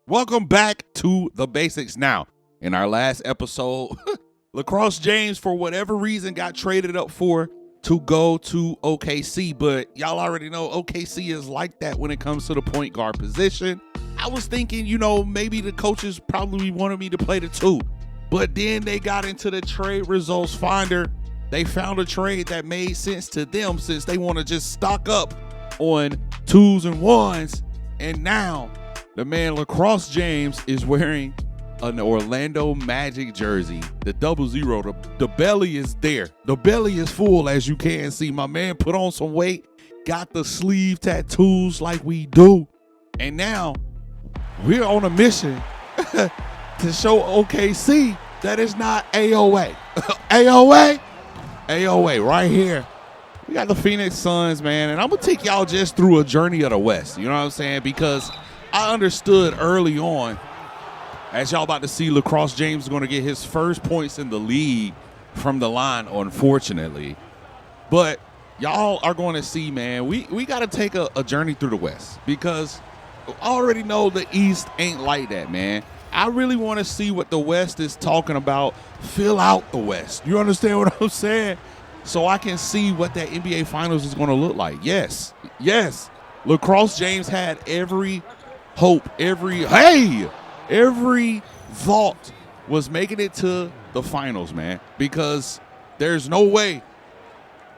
Welcome back to the basics. Now, in our last episode, LeCross James, for whatever reason, got traded up to go to OKC, but y'all already know OKC is like that when it comes to the point guard position. I was thinking, maybe the coaches probably wanted me to play the two, but then they got into the trade results finder. They found a trade that made sense to them since they want to just stock up on 2s and 1s, and now the man LeCross James is wearing an Orlando Magic jersey. The 00, the belly is there. The belly is full, as you can see. My man put on some weight, got the sleeve tattoos like we do. And now we're on a mission to show OKC that it's not AOA. AOA right here. We got the Phoenix Suns, man. And I'm going to take y'all just through a journey of the West. You know what I'm saying? Because I understood early on, as y'all about to see, LeCross James is going to get his first points in the league from the line, unfortunately. But y'all are going to see, man, we got to take a journey through the West, because I already know the East ain't like that, man. I really want to see what the West is talking about. Fill out the West. You understand what I'm saying? So I can see what that NBA Finals is going to look like. Yes. LeCross James had every hope, every thought was making it to the finals, man, because there's no way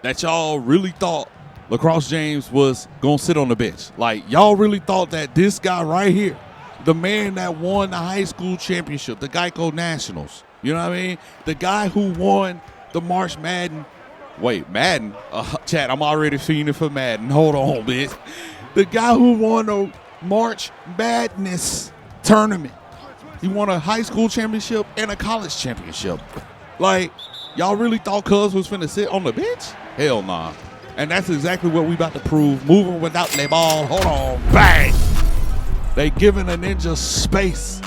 that y'all really thought LeCross James was going to sit on the bench. Like, y'all really thought that this guy right here, the man that won the high school championship, the Geico Nationals, you know what I mean? The guy who won the March Madden. Wait, Madden? Chat, I'm already fiending for Madden. Hold on, bitch. The guy who won the March Madness tournament. He won a high school championship and a college championship. Like, y'all really thought Cuz was finna sit on the bench? Hell nah. And that's exactly what we about to prove. Moving without the ball. Hold on. Bang! They giving a ninja space.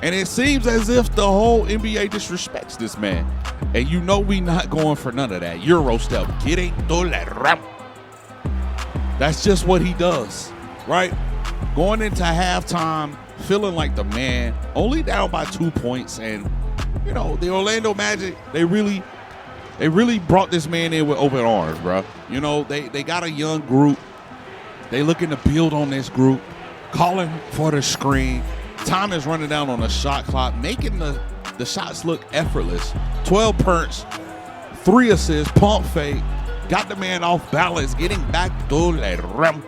And it seems as if the whole NBA disrespects this man. And you know we not going for none of that. Euro step. That's just what he does, right? Going into halftime, feeling like the man, only down by 2 points. And, the Orlando Magic, they really brought this man in with open arms, bro. They got a young group. They looking to build on this group, calling for the screen. Time is running down on the shot clock, making the shots look effortless. 12 punts, 3 assists, pump fake, got the man off balance, getting back to the rim.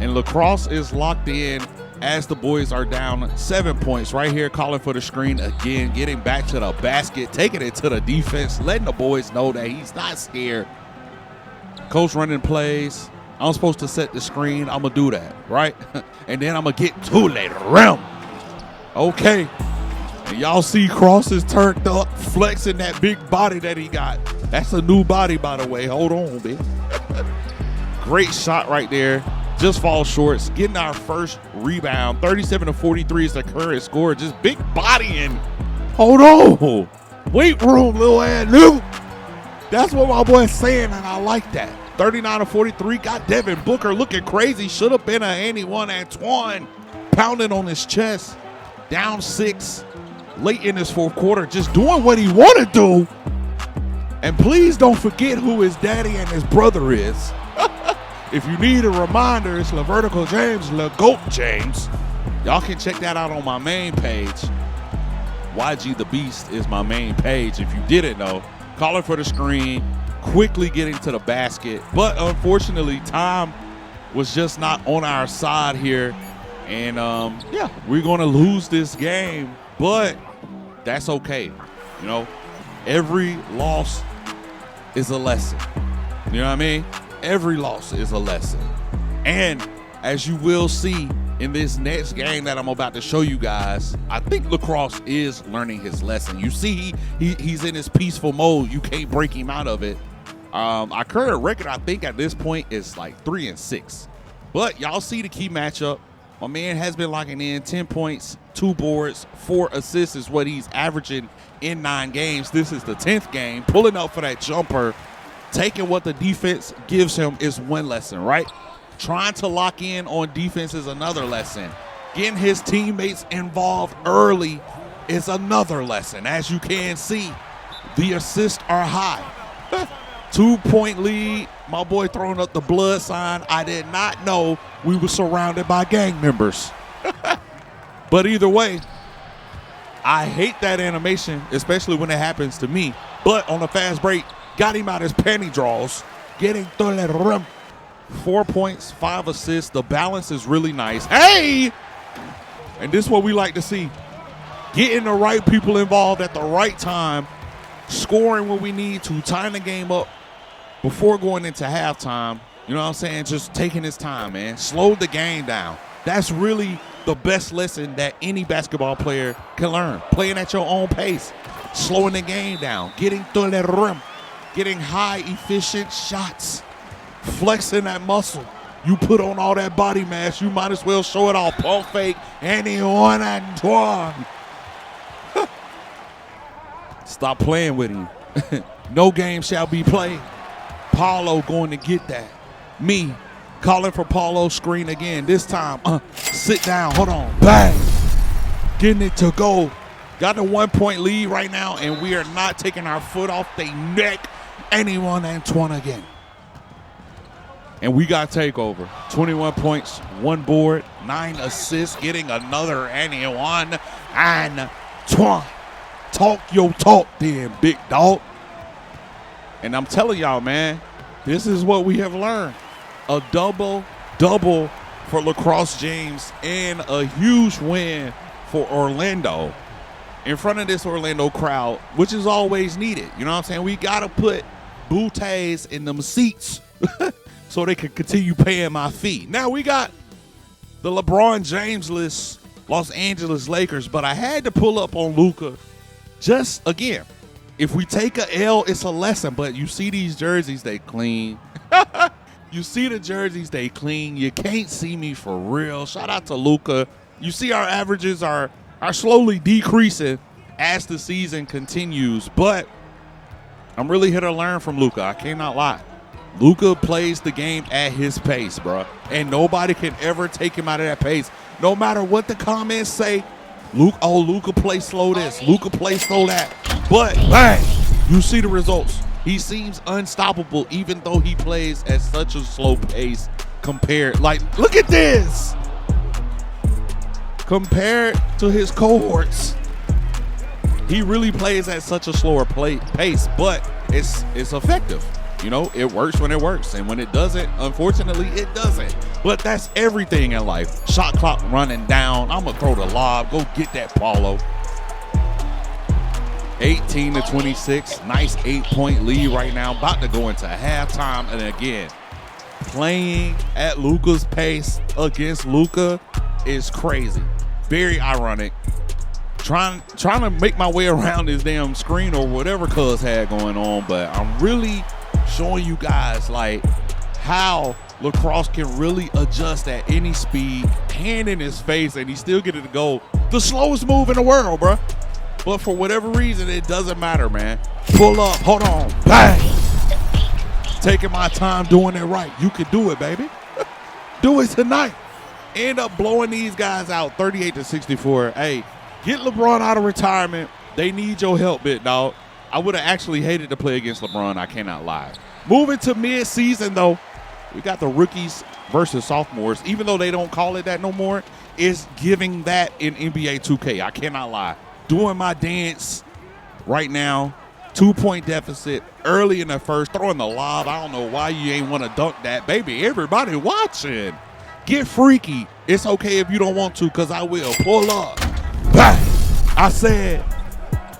And LeCross is locked in as the boys are down 7 points right here, calling for the screen again, getting back to the basket, taking it to the defense, letting the boys know that he's not scared. Coach running plays. I'm supposed to set the screen. I'm going to do that, right? And then I'm going to get to the rim. Okay. And y'all see Cross is turned up, flexing that big body that he got. That's a new body, by the way. Hold on, bitch. Great shot right there. Just falls short. Getting our first rebound. 37-43 is the current score. Just big body and hold on. Weight room, little ass new. That's what my boy's saying, and I like that. 39-43. Got Devin Booker looking crazy. Should have been an 81. Antoine pounding on his chest. Down 6 late in this fourth quarter. Just doing what he want to do. And please don't forget who his daddy and his brother is. If you need a reminder, it's LeVertical James, LeGoat James. Y'all can check that out on my main page. YG the Beast is my main page, if you didn't know. Calling for the screen, quickly getting to the basket. But unfortunately, time was just not on our side here. And, we're going to lose this game. But that's okay. Every loss is a lesson. You know what I mean? Every loss is a lesson. And as you will see in this next game that I'm about to show you guys, I think LeCross is learning his lesson. You see, he's in his peaceful mode. You can't break him out of it. Our current record, I think, at this point is like 3-6. But y'all see the key matchup. My man has been locking in 10 points, 2 boards, 4 assists is what he's averaging in 9 games. This is the 10th game. Pulling up for that jumper. Taking what the defense gives him is one lesson, right? Trying to lock in on defense is another lesson. getting his teammates involved early is another lesson. As you can see, the assists are high. 2-point lead. My boy throwing up the blood sign. I did not know we were surrounded by gang members. But either way, I hate that animation, especially when it happens to me. But on a fast break, got him out his panty draws, getting through the rim. 4 points, 5 assists. The balance is really nice. Hey! And this is what we like to see. Getting the right people involved at the right time, scoring when we need to, tying the game up before going into halftime. You know what I'm saying? Just taking his time, man. Slow the game down. That's really the best lesson that any basketball player can learn. Playing at your own pace, slowing the game down, getting through the rim, getting high, efficient shots, flexing that muscle. You put on all that body mass, you might as well show it off. Pump fake, anyone and one. Stop playing with him. No game shall be played. Paulo going to get that. Me calling for Paulo's screen again. This time, sit down. Hold on. Bang. Getting it to go. Got a 1-point lead right now, and we are not taking our foot off the neck. Anyone and 1 again. And we got takeover. 21 points, 1 board, 9 assists, getting another anyone and 1. Talk your talk then, big dog. And I'm telling y'all, man, this is what we have learned. A double-double for LeCross James and a huge win for Orlando in front of this Orlando crowd, which is always needed. You know what I'm saying? We got to put booties in them seats so they can continue paying my fee. Now we got the LeBron James-less Los Angeles Lakers, but I had to pull up on Luca. Just, again, if we take a L, it's a lesson. But you see these jerseys, they clean. You see the jerseys, they clean. You can't see me for real. Shout out to Luca. You see our averages are slowly decreasing as the season continues. But I'm really here to learn from Luca. I cannot lie. Luca plays the game at his pace, bro. And nobody can ever take him out of that pace. No matter what the comments say, Luca play slow this, Luca play slow that. But, bang, you see the results. He seems unstoppable even though he plays at such a slow pace compared. Like, look at this. Compared to his cohorts, he really plays at such a slower pace, but it's effective. You know, it works when it works, and when it doesn't, unfortunately, it doesn't. But that's everything in life. Shot clock running down. I'm going to throw the lob. Go get that, Paulo. 18-26. Nice 8-point lead right now. About to go into halftime. And again, playing at Luca's pace against Luca is crazy. Very ironic. Trying to make my way around this damn screen or whatever Cuz had going on, but I'm really showing you guys like how LeCross can really adjust at any speed, hand in his face, and he still get it to go. The slowest move in the world, bro. But for whatever reason, it doesn't matter, man. Pull up, hold on, bang. Taking my time doing it right. You can do it, baby. Do it tonight. End up blowing these guys out 38-64. Hey, get LeBron out of retirement. They need your help, big dog. I would have actually hated to play against LeBron. I cannot lie. Moving to mid-season, though, we got the rookies versus sophomores. Even though they don't call it that no more, it's giving that in NBA 2K. I cannot lie. Doing my dance right now. 2-point deficit early in the first. Throwing the lob. I don't know why you ain't want to dunk that. Baby, everybody watching. Get freaky. It's okay if you don't want to, because I will. Pull up. Bang. I said,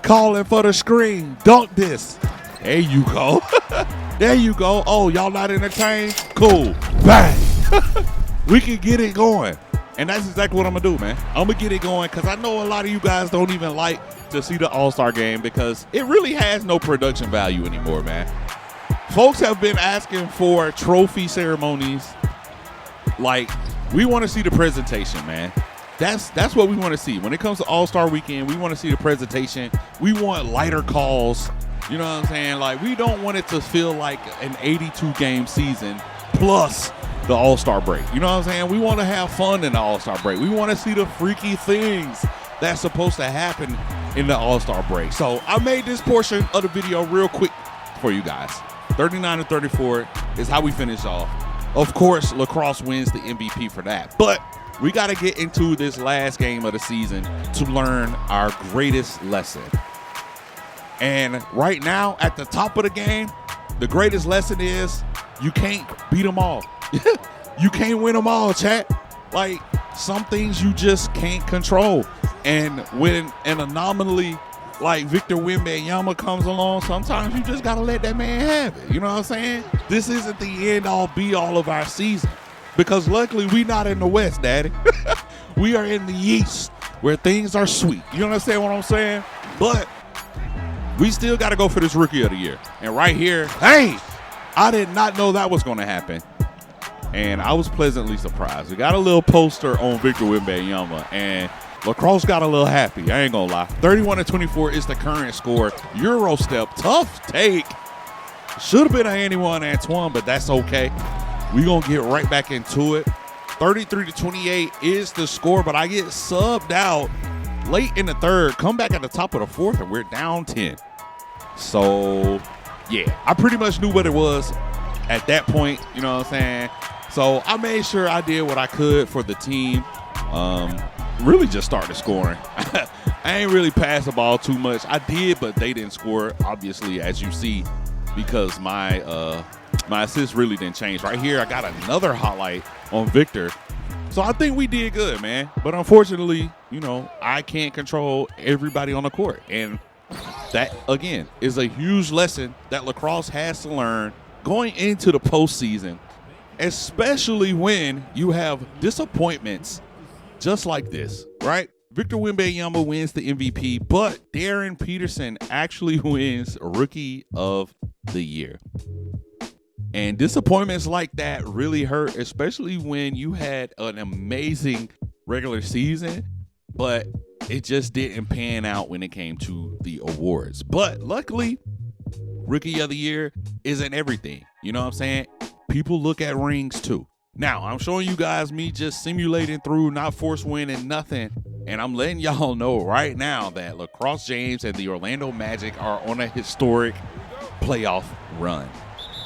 calling for the screen. Dunk this. There you go. There you go. Oh, y'all not entertained? Cool. Bang. We can get it going. And that's exactly what I'm going to do, man. I'm going to get it going because I know a lot of you guys don't even like to see the All-Star game because it really has no production value anymore, man. Folks have been asking for trophy ceremonies. Like, we want to see the presentation, man. That's what we want to see. When it comes to All-Star Weekend, we want to see the presentation. We want lighter calls. You know what I'm saying? Like, we don't want it to feel like an 82-game season plus the All-Star break. You know what I'm saying? We want to have fun in the All-Star break. We want to see the freaky things that's supposed to happen in the All-Star break. So I made this portion of the video real quick for you guys. 39-34 is how we finish off. Of course, LeCross wins the MVP for that. But we got to get into this last game of the season to learn our greatest lesson. And right now, at the top of the game, the greatest lesson is you can't beat them all. You can't win them all, chat. Like, some things you just can't control. And when an anomaly like Victor Wembanyama comes along, sometimes you just got to let that man have it. You know what I'm saying? This isn't the end-all, be-all of our season. Because luckily, we not in the West, Daddy. We are in the East, where things are sweet. You understand what I'm saying? But we still got to go for this Rookie of the Year. And right here, hey, I did not know that was going to happen. And I was pleasantly surprised. We got a little poster on Victor Wembanyama, and LeCross got a little happy. I ain't going to lie. 31-24 is the current score. Euro step, tough take. Should have been a handy one, Antoine, but that's okay. We're going to get right back into it. 33-28 is the score, but I get subbed out late in the third. Come back at the top of the fourth, and we're down 10. So, yeah, I pretty much knew what it was at that point. You know what I'm saying? So I made sure I did what I could for the team. Really just started scoring. I ain't really passed the ball too much. I did, but they didn't score, obviously, as you see, because my assist really didn't change. Right here, I got another highlight on Victor. So I think we did good, man. But unfortunately, you know, I can't control everybody on the court. And that, again, is a huge lesson that LeCross has to learn going into the postseason, especially when you have disappointments just like this, right? Victor Wembanyama wins the MVP, but Darren Peterson actually wins Rookie of the Year. And disappointments like that really hurt, especially when you had an amazing regular season, but it just didn't pan out when it came to the awards. But luckily, Rookie of the Year isn't everything. You know what I'm saying? People look at rings too. Now, I'm showing you guys me just simulating through, not force winning nothing. And I'm letting y'all know right now that LeCross James and the Orlando Magic are on a historic playoff run.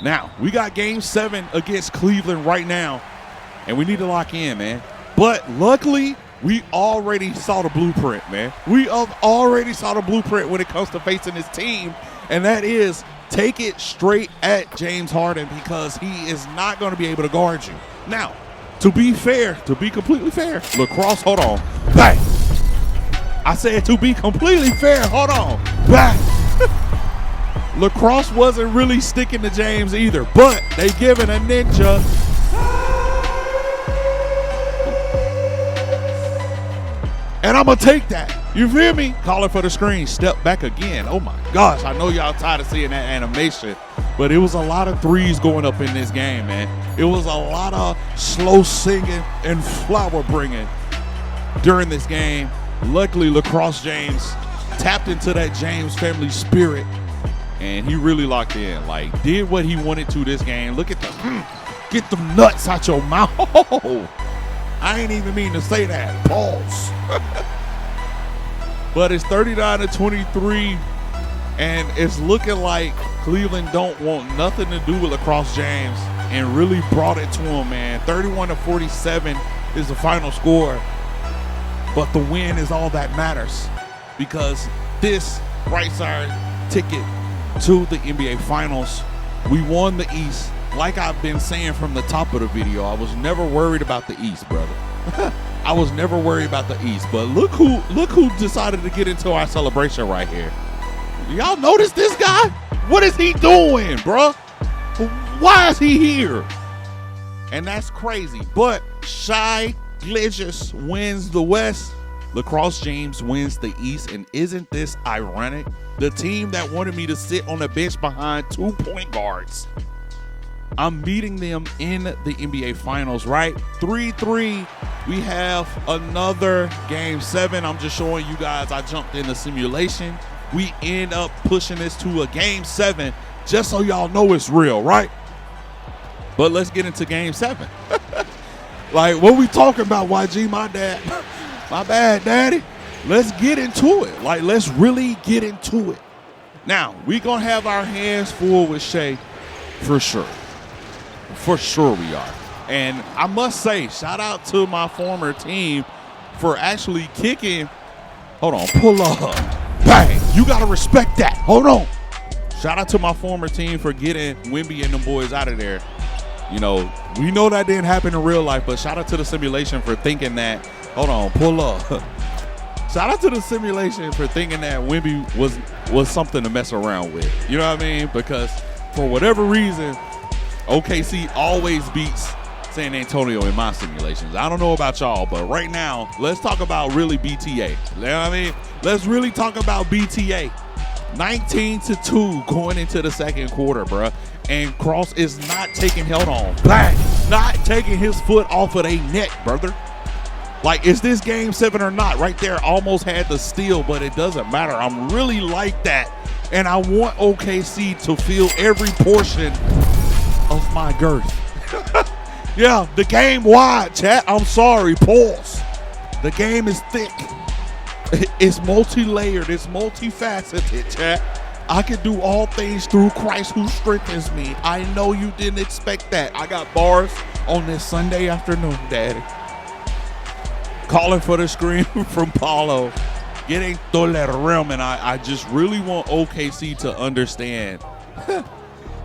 Now, we got Game 7 against Cleveland right now, and we need to lock in, man. But luckily, we already saw the blueprint, man. We have already saw the blueprint when it comes to facing this team, and that is take it straight at James Harden, because he is not going to be able to guard you. Now, to be fair, to be completely fair, LeCross, hold on, back. I said to be completely fair, hold on, back. LeCross wasn't really sticking to James either, but they giving a ninja. And I'm going to take that. You feel me? Calling for the screen. Step back again. Oh, my gosh. I know y'all tired of seeing that animation, but it was a lot of threes going up in this game, man. It was a lot of slow singing and flower bringing during this game. Luckily, LeCross James tapped into that James family spirit, and he really locked in. Like, did what he wanted to this game. Look at the, get them nuts out your mouth. I ain't even mean to say that. Pause. But it's 39-23, and it's looking like Cleveland don't want nothing to do with LeCross James, and really brought it to him, man. 31-47 is the final score, but the win is all that matters, because this writes our ticket to the NBA Finals. We won the East. Like I've been saying from the top of the video, I was never worried about the East, brother. I was never worried about the East, but look who decided to get into our celebration right here. Y'all notice this guy? What is he doing, bruh? Why is he here? And that's crazy. But Shai Gilgeous wins the West. LeCross James wins the East. And isn't this ironic? The team that wanted me to sit on the bench behind 2 point guards, I'm beating them in the NBA Finals, right? 3-3. We have another Game 7. I'm just showing you guys I jumped in the simulation. We end up pushing this to a Game 7 just so y'all know it's real, right? But let's get into game 7. Like, what we talking about, YG, my dad? My bad, daddy. Let's get into it. Like, let's really get into it. Now, we going to have our hands full with Shea for sure. For sure we are. And I must say, shout out to my former team for actually kicking. Hold on, pull up. Bang. You got to respect that. Hold on. Shout out to my former team for getting Wemby and them boys out of there. You know, we know that didn't happen in real life, but shout out to the simulation for thinking that. Hold on, pull up. Shout out to the simulation for thinking that Wemby was something to mess around with. You know what I mean? Because for whatever reason, OKC always beats San Antonio in my simulations. I don't know about y'all, but right now, let's talk about really BTA. You know what I mean? Let's really talk about BTA. 19-2 going into the second quarter, bruh. And Cross is not taking, held on, bang, not taking his foot off of their neck, brother. Like, is this game 7 or not? Right there, almost had the steal, but it doesn't matter. I'm really like that. And I want OKC to feel every portion of my girth. Yeah, the game wide, chat. I'm sorry, pause. The game is thick. It's multi-layered. It's multifaceted, chat. I can do all things through Christ who strengthens me. I know you didn't expect that. I got bars on this Sunday afternoon, daddy. Calling for the screen from Paulo. Getting todo el realm, and I just really want OKC to understand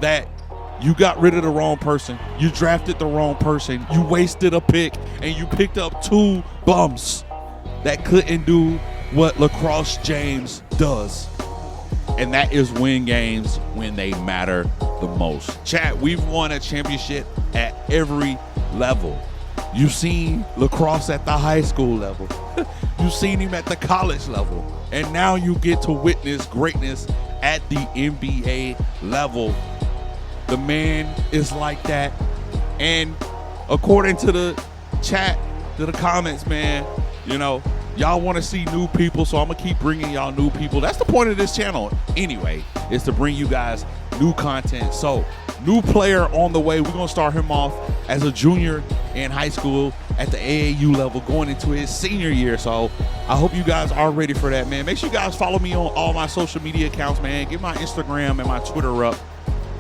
that you got rid of the wrong person. You drafted the wrong person. You wasted a pick, and you picked up 2 bums that couldn't do what LeCross James does. And that is win games when they matter the most. Chat, we've won a championship at every level. You've seen LeCross at the high school level. You've seen him at the college level. And now you get to witness greatness at the NBA level. The man is like that. And according to the chat, to the comments, man, you know, y'all want to see new people, so I'm going to keep bringing y'all new people. That's the point of this channel anyway, is to bring you guys new content. So, new player on the way. We're going to start him off as a junior in high school at the AAU level going into his senior year. So, I hope you guys are ready for that, man. Make sure you guys follow me on all my social media accounts, man. Get my Instagram and my Twitter up.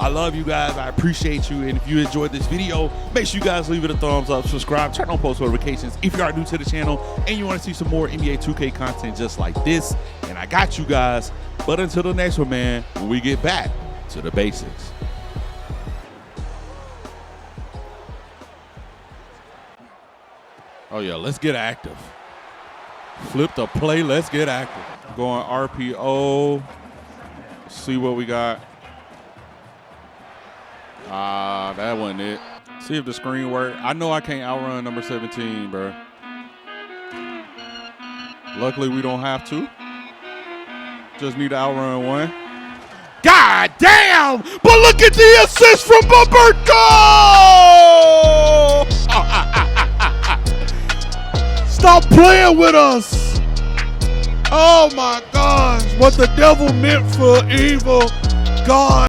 I love you guys. I appreciate you. And if you enjoyed this video, make sure you guys leave it a thumbs up, subscribe, turn on post notifications if you are new to the channel and you want to see some more NBA 2K content just like this. And I got you guys. But until the next one, man, when we get back to the basics. Oh, yeah, let's get active. Flip the play. Let's get active. Going RPO. See what we got. That wasn't it. See if the screen worked. I know I can't outrun number 17, bro. Luckily, we don't have to. Just need to outrun 1. God damn! But look at the assist from Roberto! Stop playing with us! Oh my gosh! What the devil meant for evil, God.